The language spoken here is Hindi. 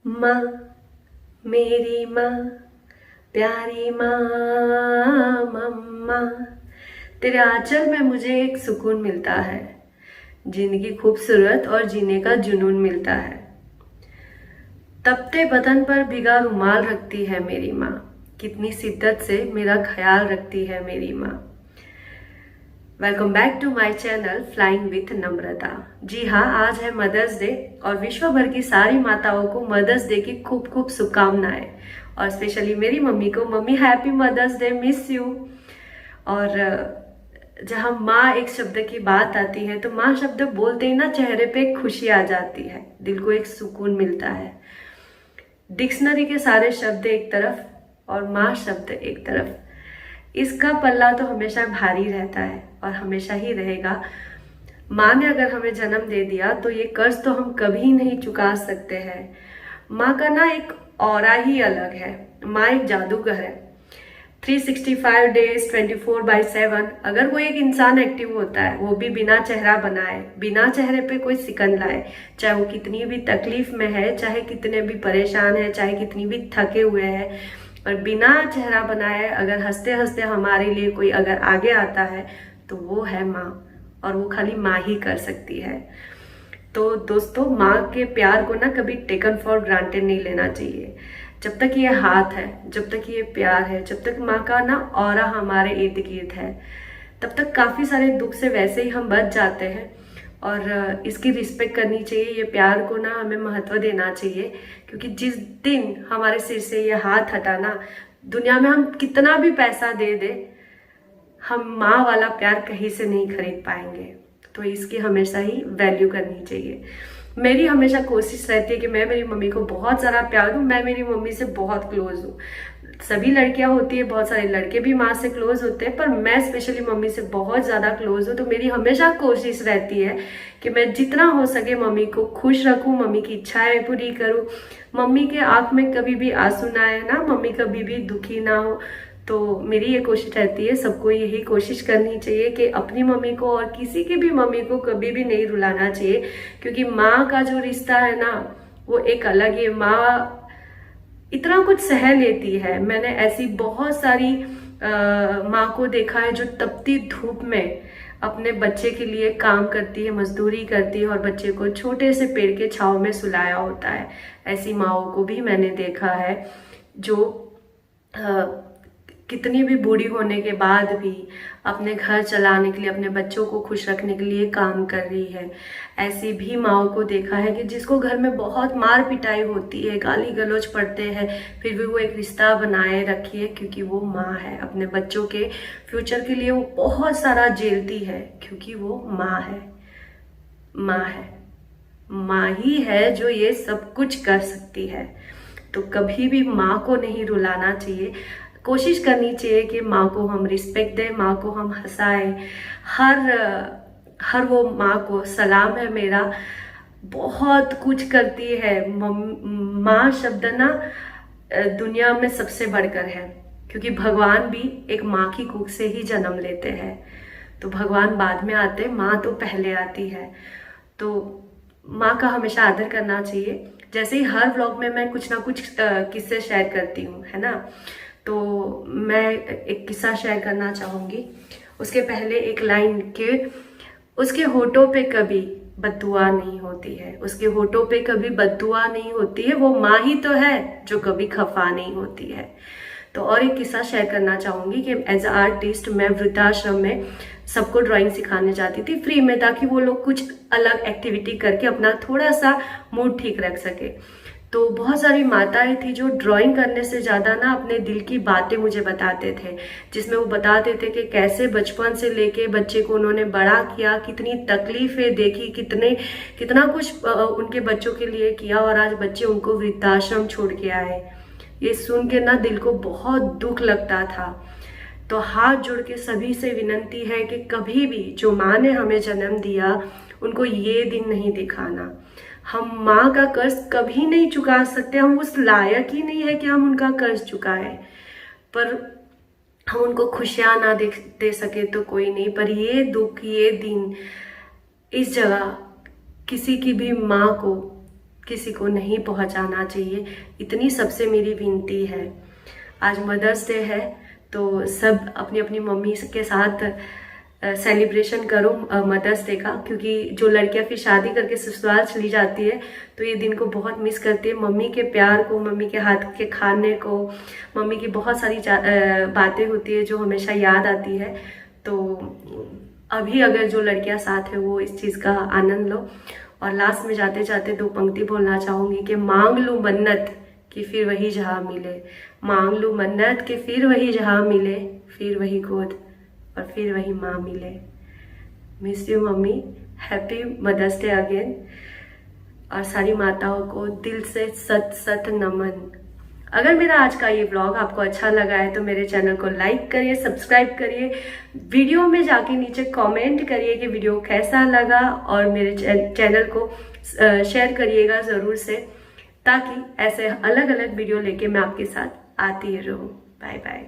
माँ, मेरी माँ, प्यारी माँ, मम्मा, तेरे आंचल में मुझे एक सुकून मिलता है, जिंदगी खूबसूरत और जीने का जुनून मिलता है। तपते बदन पर भीगा रुमाल रखती है मेरी माँ, कितनी शिद्दत से मेरा ख्याल रखती है मेरी माँ। Welcome back to my channel flying with Namrata. जी हाँ, आज है मदर्स डे और विश्व भर की सारी माताओं को मदर्स डे की खूब खूब शुभकामनाएं। और स्पेशली मेरी मम्मी को, mummy happy mother's day, miss you. और जहाँ माँ एक शब्द की बात आती है तो माँ शब्द बोलते ही ना चेहरे पे एक खुशी आ जाती है, दिल को एक सुकून मिलता है। डिक्शनरी के सारे शब्द एक तरफ और माँ शब्द एक तरफ, इसका पल्ला तो हमेशा भारी रहता है और हमेशा ही रहेगा। माँ ने अगर हमें जन्म दे दिया तो ये कर्ज तो हम कभी नहीं चुका सकते हैं। माँ का ना एक ऑरा ही अलग है। माँ एक जादूगर है। 365 डेज 24/7 अगर कोई एक इंसान एक्टिव होता है, वो भी बिना चेहरा बनाए, बिना चेहरे पे कोई सिकन लाए, चाहे वो कितनी भी तकलीफ में है, चाहे कितने भी परेशान है, चाहे कितनी भी थके हुए हैं, और बिना चेहरा बनाए अगर हंसते हंसते हमारे लिए कोई अगर आगे आता है तो वो है माँ, और वो खाली माँ ही कर सकती है। तो दोस्तों, माँ के प्यार को ना कभी टेकन फॉर ग्रांटेड नहीं लेना चाहिए। जब तक ये हाथ है, जब तक ये प्यार है, जब तक माँ का ना ऑरा हमारे इर्द गिर्द है, तब तक काफ़ी सारे दुख से वैसे ही हम बच जाते हैं। और इसकी रिस्पेक्ट करनी चाहिए, ये प्यार को ना हमें महत्व देना चाहिए, क्योंकि जिस दिन हमारे सिर से ये हाथ हटाना, दुनिया में हम कितना भी पैसा दे दे, हम माँ वाला प्यार कहीं से नहीं खरीद पाएंगे। तो इसकी हमेशा ही वैल्यू करनी चाहिए। मेरी हमेशा कोशिश रहती है कि मैं मेरी मम्मी को बहुत ज़्यादा प्यार दूँ। मैं मेरी मम्मी से बहुत क्लोज हूँ। सभी लड़कियां होती है, बहुत सारे लड़के भी माँ से क्लोज होते हैं, पर मैं स्पेशली मम्मी से बहुत ज़्यादा क्लोज हूँ। तो मेरी हमेशा कोशिश रहती है कि मैं जितना हो सके मम्मी को खुश रखूँ, मम्मी की इच्छाएं पूरी करूँ, मम्मी के आँख में कभी भी आंसू ना आए, ना मम्मी कभी भी दुखी ना हो। तो मेरी ये कोशिश रहती है, सबको यही कोशिश करनी चाहिए कि अपनी मम्मी को और किसी की भी मम्मी को कभी भी नहीं रुलाना चाहिए, क्योंकि माँ का जो रिश्ता है ना, वो एक अलग ही। माँ इतना कुछ सह लेती है। मैंने ऐसी बहुत सारी माँ को देखा है जो तपती धूप में अपने बच्चे के लिए काम करती है, मजदूरी करती है, और बच्चे को छोटे से पेड़ के छांव में सुलाया होता है। ऐसी माँओं को भी मैंने देखा है जो कितनी भी बूढ़ी होने के बाद भी अपने घर चलाने के लिए, अपने बच्चों को खुश रखने के लिए काम कर रही है। ऐसी भी माँओं को देखा है कि जिसको घर में बहुत मार पिटाई होती है, गाली गलौज पड़ते हैं, फिर भी वो एक रिश्ता बनाए रखी है, क्योंकि वो माँ है। अपने बच्चों के फ्यूचर के लिए वो बहुत सारा झेलती है, क्योंकि वो माँ है। माँ है, माँ ही है जो ये सब कुछ कर सकती है। तो कभी भी माँ को नहीं रुलाना चाहिए। कोशिश करनी चाहिए कि माँ को हम रिस्पेक्ट दें, माँ को हम हंसाएं। हर हर वो माँ को सलाम है मेरा। बहुत कुछ करती है माँ शब्द ना, दुनिया में सबसे बढ़कर है, क्योंकि भगवान भी एक माँ की कुख से ही जन्म लेते हैं। तो भगवान बाद में आते, माँ तो पहले आती है। तो माँ का हमेशा आदर करना चाहिए। जैसे ही हर व्लॉग में मैं कुछ ना कुछ किस्से शेयर करती हूँ, है ना, तो मैं एक किस्सा शेयर करना चाहूँगी। उसके पहले एक लाइन के, उसके होठों पे कभी बद्दुआ नहीं होती है, उसके होठों पे कभी बद्दुआ नहीं होती है, वो माँ ही तो है जो कभी खफा नहीं होती है। तो और एक किस्सा शेयर करना चाहूँगी कि एज अ आर्टिस्ट मैं वृद्धाश्रम में सबको ड्राइंग सिखाने जाती थी फ्री में, ताकि वो लोग कुछ अलग एक्टिविटी करके अपना थोड़ा सा मूड ठीक रख सके। तो बहुत सारी माताएं थी जो ड्राइंग करने से ज़्यादा ना अपने दिल की बातें मुझे बताते थे, जिसमें वो बताते थे कि कैसे बचपन से लेके बच्चे को उन्होंने बड़ा किया, कितनी तकलीफें देखी, कितना कुछ उनके बच्चों के लिए किया, और आज बच्चे उनको वृद्धाश्रम छोड़ के आए। ये सुन के ना दिल को बहुत दुख लगता था। तो हाथ जोड़ के सभी से विनती है कि कभी भी जो माँ ने हमें जन्म दिया, उनको ये दिन नहीं दिखाना। हम माँ का कर्ज कभी नहीं चुका सकते, हम उस लायक ही नहीं है कि हम उनका कर्ज चुकाएं। पर हम उनको खुशियाँ ना दे सके तो कोई नहीं, पर ये दुख, ये दिन, इस जगह किसी की भी माँ को, किसी को नहीं पहुंचाना चाहिए, इतनी सबसे मेरी विनती है। आज मदर्स डे है तो सब अपनी अपनी मम्मी के साथ सेलिब्रेशन करो मदर्स डे का, क्योंकि जो लड़कियां फिर शादी करके ससुराल चली जाती है तो ये दिन को बहुत मिस करती है, मम्मी के प्यार को, मम्मी के हाथ के खाने को, मम्मी की बहुत सारी बातें होती है जो हमेशा याद आती है। तो अभी अगर जो लड़कियां साथ है वो इस चीज़ का आनंद लो। और लास्ट में जाते जाते 2 पंक्ति बोलना चाहूँगी कि मांग लूँ मन्नत कि फिर वही जहाँ मिले, मांग लूँ मन्नत कि फिर वही जहाँ मिले, फिर वही गोद और फिर वही माँ मिले। Miss you mummy, happy mother's day again. और सारी माताओं को दिल से सत सत नमन। अगर मेरा आज का ये व्लॉग आपको अच्छा लगा है तो मेरे चैनल को लाइक करिए, सब्सक्राइब करिए, वीडियो में जाके नीचे कमेंट करिए कि वीडियो कैसा लगा, और मेरे चैनल को शेयर करिएगा ज़रूर से, ताकि ऐसे अलग अलग वीडियो लेके मैं आपके साथ आती रहूँ। Bye bye.